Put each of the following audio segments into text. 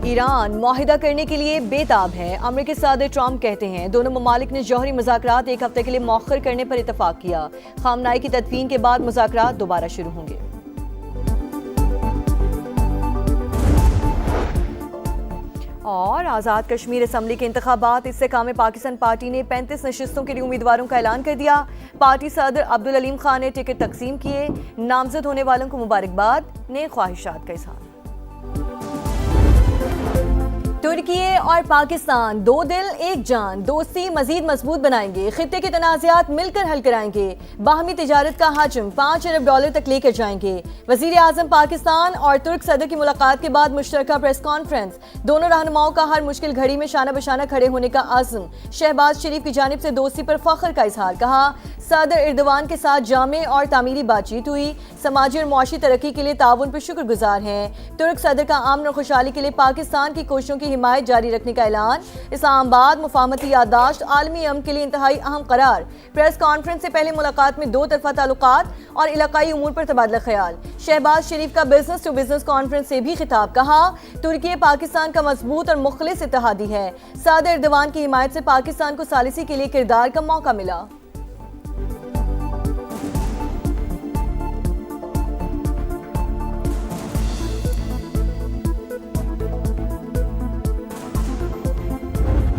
Iran मुआहिदा करने के लिए बेताब है। अमेरिकी सदर ट्रंप कहते हैं दोनों ममालिक ने जौहरी मुज़ाकरात एक हफ्ते के लिए मौखर करने पर इतफाक किया। खामनाई की तदफीन के बाद मुज़ाकरात दोबारा शुरू होंगे। और आज़ाद कश्मीर असम्बली के इंतखाबात इस्तेकाम पाकिस्तान पार्टी ने 35 नशिस्तों के लिए उम्मीदवारों का ऐलान कर दिया। पार्टी सदर अब्दुल अलीम खान ने टिकट तकसीम किए। नामजद होने वालों को मुबारकबाद, नेक ख्वाहिशात का इज़हार। तुर्की और पाकिस्तान दो दिल एक जान, दोस्ती मजीद मजबूत बनाएंगे, खित्ते के तनाज़ात मिलकर हल कराएंगे, बाहमी तिजारत का हजम $5 अरब तक लेकर जाएंगे। वज़ीर आज़म पाकिस्तान और तुर्क सदर की मुलाकात के बाद मुश्तरका प्रेस कॉन्फ्रेंस। दोनों रहनुमाओं का हर मुश्किल घड़ी में शाना बशाना खड़े होने का आज़म। शहबाज शरीफ की जानिब से दोस्ती पर फख्र का इजहार। कहा सदर एर्दोवान के साथ जामे और तामीरी बातचीत हुई। समाजी और मुआशी तरक्की के लिए ताउन पर शुक्रगुजार हैं। तुर्क सदर का अमन और खुशहाली के लिए पाकिस्तान की कोशिशों की हिमायत जारी रखने का ऐलान। इस्लामाबाद मुफाहमती याददाश्त आलमी अमन के लिए इंतहाई अहम करार। प्रेस कॉन्फ्रेंस से पहले मुलाकात में दो तरफा ताल्लुकात और इलाकाई उमूर पर तबादला ख्याल। शहबाज शरीफ का बिजनेस टू बिजनेस कॉन्फ्रेंस से भी खिताब। कहा तुर्की पाकिस्तान का मजबूत और मुखलिस इत्तेहादी है। सदर एर्दोवान की हिमायत से पाकिस्तान को सालिसी के लिए किरदार का मौका मिला।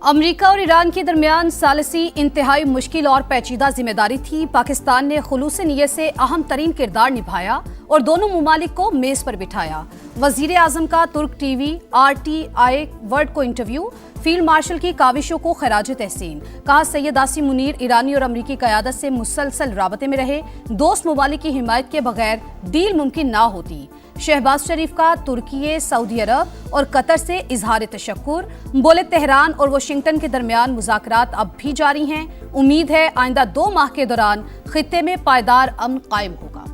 अमेरिका और ईरान के दरमियान सालिसी इंतहाई मुश्किल और पेचीदा जिम्मेदारी थी। पाकिस्तान ने खुलूस नियत से अहम तरीन किरदार निभाया और दोनों ममालिक को मेज पर बिठाया। वजीर आजम का तुर्क टीवी RTI वर्ल्ड को इंटरव्यू। फील्ड मार्शल की काविशों को खराज तहसीन। कहा सैयद आसिम मुनीर ईरानी और अमरीकी क़यादत से मुसलसल राबते में रहे। दोस्त ममालिक की हिमायत के बगैर डील मुमकिन ना होती। शहबाज शरीफ का तुर्की, सऊदी अरब और कतर से इजहार तशक्कुर। बोले तेहरान और वाशिंगटन के दरमियान मुज़ाकरात अब भी जारी हैं। उम्मीद है आइंदा 2 माह के दौरान खित्ते में पायदार अमन कायम होगा।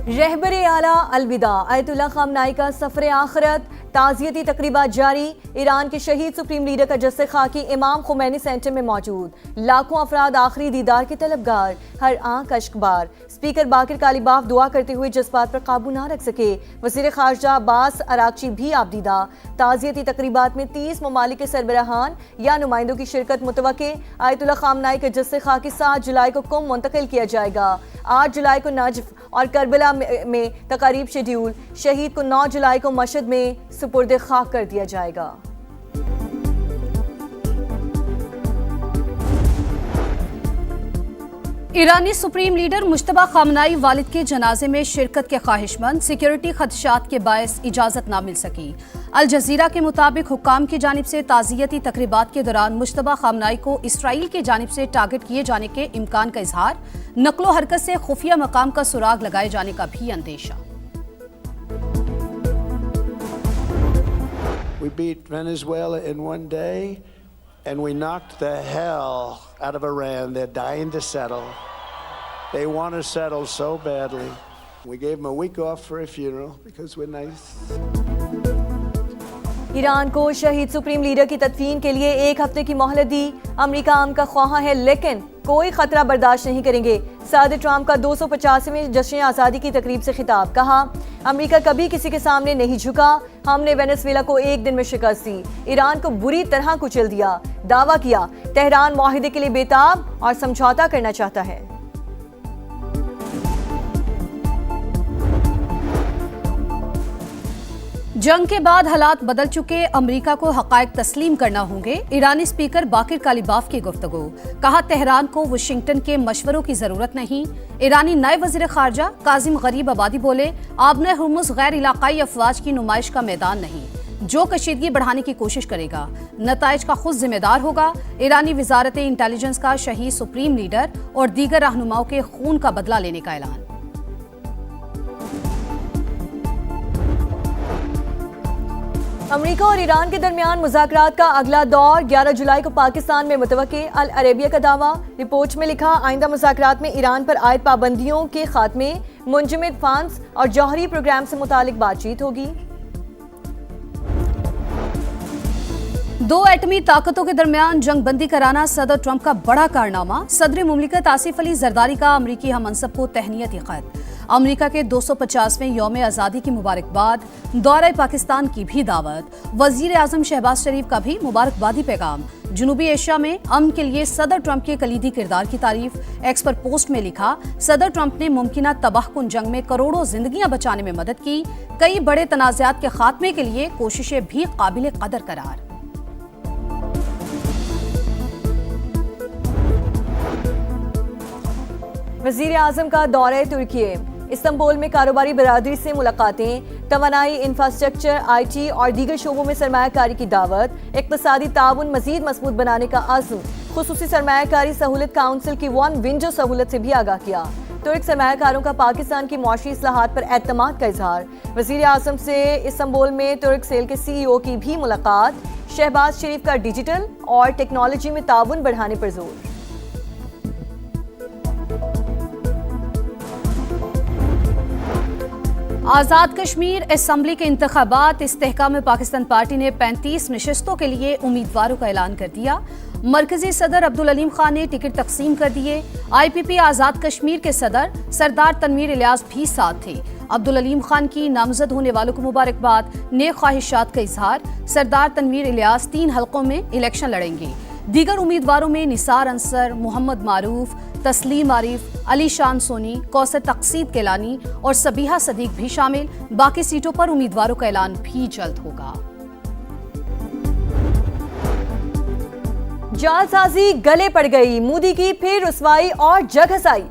रहबर आला अलविदा आयतुल्लाह खामनाई का सफर आखिरत। ताज़ियती तकरीबात जारी। ईरान के शहीद सुप्रीम लीडर का जस्से खाकी इमाम खुमैनी सेंटर में मौजूद। लाखों अफराद आखिरी दीदार के तलबगार। हर आंख अश्कबार। स्पीकर बाकिर कालीबाफ दुआ करते हुए जज्बात पर काबू ना रख सके। वज़ीर खारजा अब्बास अरागची भी आपदीदा। ताज़ियती तकरीबात में 30 ममालिक के सरबराहान या नुमाइंदों की शिरकत मुतवक्के। आयतुल्लाह खामनाई के जस्से खाकी 7 जुलाई को कुम मुंतकिल किया जाएगा। 8 जुलाई को नजफ और करबला में तकारीब शेड्यूल। शहीद को 9 जुलाई को मशहद में सुपुर्द खाक कर दिया जाएगा। ईरानी सुप्रीम लीडर मुश्तबा खामनाई वालिद के जनाजे में शिरकत के ख्वाहिशमंद। सिक्योरिटी खदशात के बायस इजाजत ना मिल सकी। अल जजीरा के मुताबिक हुक्काम की जानिब से ताज़ियती तकरीबात के दौरान मुश्तबा खामनाई को इसराइल की जानिब से टारगेट किए जाने के इम्कान का इजहार। नकलो हरकत से खुफिया मकाम का सुराग लगाए जाने का भी अंदेशा। We beat Venezuela in one day, and we knocked the hell out of Iran. They're dying to settle. They want to settle so badly. We gave them a week off for a funeral because we're nice. Iran को शहीद supreme leader की तदफीन के लिए 1 हफ्ते की मोहलत दी। America अमन का ख्वाह है लेकिन कोई खतरा बर्दाश्त नहीं करेंगे। सदर ट्रंप का 250वें जश्न आज़ादी की तकरीब से खिताब। कहा अमेरिका कभी किसी के सामने नहीं झुका। हमने वेनेजुएला को 1 दिन में शिकस्त दी। ईरान को बुरी तरह कुचल दिया। दावा किया तेहरान मुआहिदे के लिए बेताब और समझौता करना चाहता है। जंग के बाद हालात बदल चुके। अमेरिका को हकायक तस्लीम करना होंगे। ईरानी स्पीकर बाकिर कालीबाफ की गुफ्तगू। कहा तेहरान को वाशिंगटन के मशवरों की जरूरत नहीं। ईरानी नए वजीर खारजा काजिम गरीब आबादी बोले आबने हुर्मुज गैर इलाकाई अफवाज की नुमाइश का मैदान नहीं। जो कशीदगी बढ़ाने की कोशिश करेगा नताइज का खुद जिम्मेदार होगा। ईरानी वजारत इंटेलिजेंस का शहीद सुप्रीम लीडर और दीगर रहनुमाओं के खून का बदला लेने का ऐलान। अमेरिका और ईरान के दरमियान मुज़ाकरात का अगला दौर 11 जुलाई को पाकिस्तान में मुतवक्के। अल अरेबिया का दावा। रिपोर्ट में लिखा आइंदा मुज़ाकरात में ईरान पर आयद पाबंदियों के खात्मे, मुंजमद फंड्स और जौहरी प्रोग्राम से मुतालिक बातचीत होगी। दो एटमी ताकतों के दरमियान जंगबंदी कराना सदर ट्रंप का बड़ा कारनामा। सदर मुमलिकत आसिफ अली जरदारी का अमरीकी हममनसब को तहनीती खत। अमरीका के 250वें यौम आज़ादी की मुबारकबाद। दौरे पाकिस्तान की भी दावत। वजीर आजम शहबाज शरीफ का भी मुबारकबादी पैगाम। जनूबी एशिया में अमन के लिए सदर ट्रंप के कलीदी किरदार की तारीफ। एक्स पर पोस्ट में लिखा, सदर ट्रंप ने मुमकिना तबाहकुन जंग में करोड़ों जिंदगियां बचाने में मदद की। कई बड़े तनाज़ात के खात्मे के लिए कोशिशें भी काबिल कदर करार। वजीर आजम का दौरे तुर्की। इस्तांबुल में कारोबारी बरादरी से मुलाकातें। तवानाई, इंफ्रास्ट्रक्चर, IT और दीगर शोबों में सरमायाकारी की दावत। इक्तसादी ताउन मजीद मजबूत बनाने का आज़म। खुसूसी सरमायाकारी सहूलत काउंसिल की वन विंडो सहूलत से भी आगाह किया। तुर्क सरमायाकारों का पाकिस्तान की मुआशी इस्लाहात पर एतमाद का इजहार। वजीर आजम से इस्तांबुल में तुर्क सेल के CEO की भी मुलाकात। शहबाज शरीफ का डिजिटल और टेक्नोलॉजी में ताउन बढ़ाने पर जोर। आज़ाद कश्मीर असम्बली के इंतखाबात। इस्तेहकाम में पाकिस्तान पार्टी ने 35 नशस्तों के लिए उम्मीदवारों का ऐलान कर दिया। मरकजी सदर अब्दुल अलीम खान ने टिकट तकसीम कर दिए। IPP आज़ाद कश्मीर के सदर सरदार तनवीर इलियास भी साथ थे। अब्दुल अलीम खान की नामजद होने वालों को मुबारकबाद। नेक ख्वाहिशात का इजहार। सरदार तनवीर इलियास 3 हलकों में इलेक्शन लड़ेंगे। दीगर उम्मीदवारों में निसार अंसर, मोहम्मद मारूफ, तस्लीम आरिफ, अली शान सोनी, कौसर तकसीद केलानी और सबीहा सदीक भी शामिल। बाकी सीटों पर उम्मीदवारों का ऐलान भी जल्द होगा। जालसाजी गले पड़ गई। मोदी की फिर रुसवाई और जग हसाई।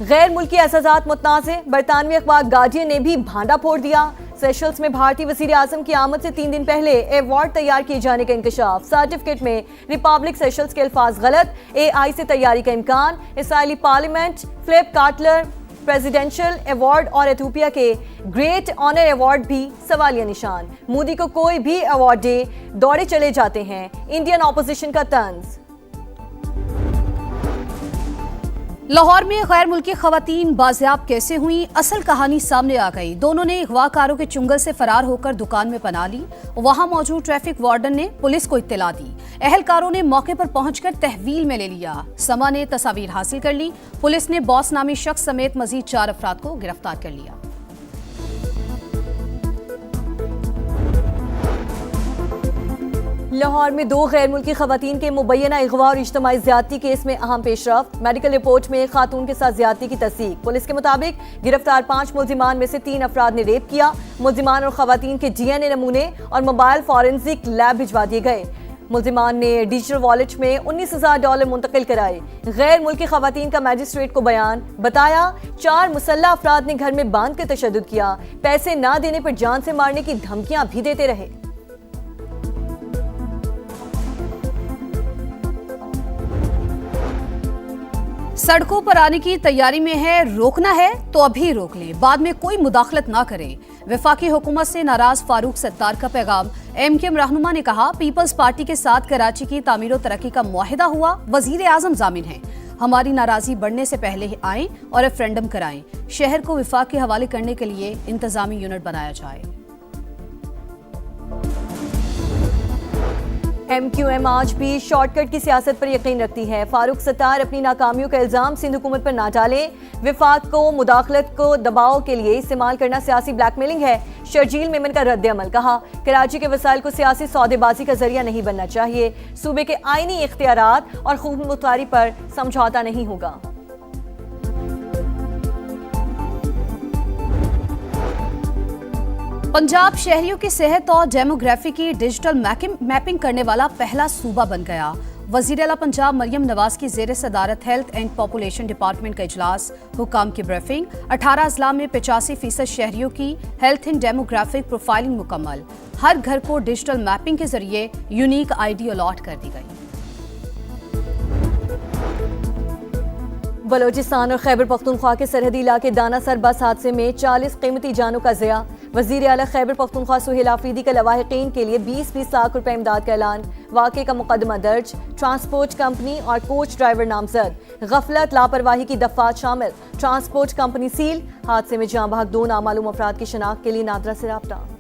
गैर मुल्की एहसासात मुतनाज़े। बरतानवी अखबार गार्डियन ने भी भांडा फोड़ दिया। सेशल्स में भारतीय वजीर आजम की आमद से 3 दिन पहले अवार्ड तैयार किए जाने का इंकशाफ। सर्टिफिकेट में रिपब्लिक सेशल्स के अल्फाज गलत। AI से तैयारी का इम्कान। Israeli parliament, Philip Kotler presidential award और एथियोपिया के ग्रेट ऑनर अवार्ड भी सवालिया निशान। मोदी को कोई भी अवार्ड दे, दौड़े चले जाते हैं। इंडियन ऑपोजिशन का तंज। लाहौर में गैर मुल्की खवातीन बाजियाब कैसे हुई, असल कहानी सामने आ गई। दोनों ने अगवाकारों के चुंगल से फरार होकर दुकान में पनाह ली। वहां मौजूद ट्रैफिक वार्डन ने पुलिस को इत्तला दी। अहलकारों ने मौके पर पहुंचकर तहवील में ले लिया। समा ने तस्वीर हासिल कर ली। पुलिस ने बॉस नामी शख्स समेत मजीद 4 अफराद को गिरफ्तार कर लिया। लाहौर में 2 गैर मुल्की खवातीन के मुबैना अगवा और इज्तिमाई ज़्यादती केस में अहम पेशरफ्त। मेडिकल रिपोर्ट में खातून के साथ ज़्यादती की तस्दीक। पुलिस के मुताबिक गिरफ्तार 5 मुल्जिमान में से 3 अफराद ने रेप किया। मुल्जिमान और खवातीन के DNA नमूने और मोबाइल फॉरेंसिक लैब भिजवा दिए गए। मुल्जिमान ने डिजिटल वॉलेट में $19,000 मुंतकिल कराए। गैर मुल्की खवातीन का मैजिस्ट्रेट को बयान। बताया 4 मुसल्लह अफराद ने घर में बांध कर तशद्दुद किया। पैसे ना देने पर जान से मारने की धमकियां भी देते रहे। सड़कों पर आने की तैयारी में है, रोकना है तो अभी रोक ले, बाद में कोई मुदाखलत ना करे। वफाकी हुकूमत से नाराज फारूक सत्तार का पैगाम। MKM रहनुमा ने कहा, पीपल्स पार्टी के साथ कराची की तामीर और तरक्की का मुआहिदा हुआ, वजीर आजम जामिन है। हमारी नाराजगी बढ़ने से पहले आएं और रेफरेंडम कराएं। शहर को वफाक के हवाले करने के लिए इंतजामी यूनिट बनाया जाए। MQM आज भी शॉर्टकट की सियासत पर यकीन रखती है। फारूक सत्तार अपनी नाकामियों का इल्जाम सिंध हुकूमत पर ना डालें। विफाक को मुदाखलत को दबाव के लिए इस्तेमाल करना सियासी ब्लैकमेलिंग है। शर्जील मेमन का रद्द अमल। कहा, कराची के वसाइल को सियासी सौदेबाजी का जरिया नहीं बनना चाहिए। सूबे के आईनी इख्तियारात और खूब मुख्तारी पर समझौता नहीं होगा। पंजाब शहरियों की सेहत और डेमोग्राफी की डिजिटल मैपिंग करने वाला पहला सूबा बन गया। वजीर आला पंजाब मरियम नवाज की जेर सदारत हेल्थ एंड पॉपुलेशन डिपार्टमेंट का इजलास। हुकाम की ब्रीफिंग। 18 अजला में 85% शहरियों की हेल्थ एंड डेमोग्राफिक प्रोफाइलिंग मुकम्मल। हर घर को डिजिटल मैपिंग के जरिए यूनिक ID अलॉट कर दी गई। बलोचिस्तान और खैबर पख्तूनख्वा के सरहदी इलाके दानासर बस हादसे में 40 कीमती जानों का ज़िया। वज़ीर आला खैबर पख्तूनख्वा सुहेल आफरीदी का लवाहिकीन के लिए 20-20 लाख रुपए इमदाद का ऐलान। वाक़े का मुकदमा दर्ज। ट्रांसपोर्ट कंपनी और कोच ड्राइवर नामजद। गफलत लापरवाही की दफात शामिल। Transport company seal. हादसे में जाँ बहक 2 नामालूम अफराद की शनाख्त के लिए नादरा से राब्ता।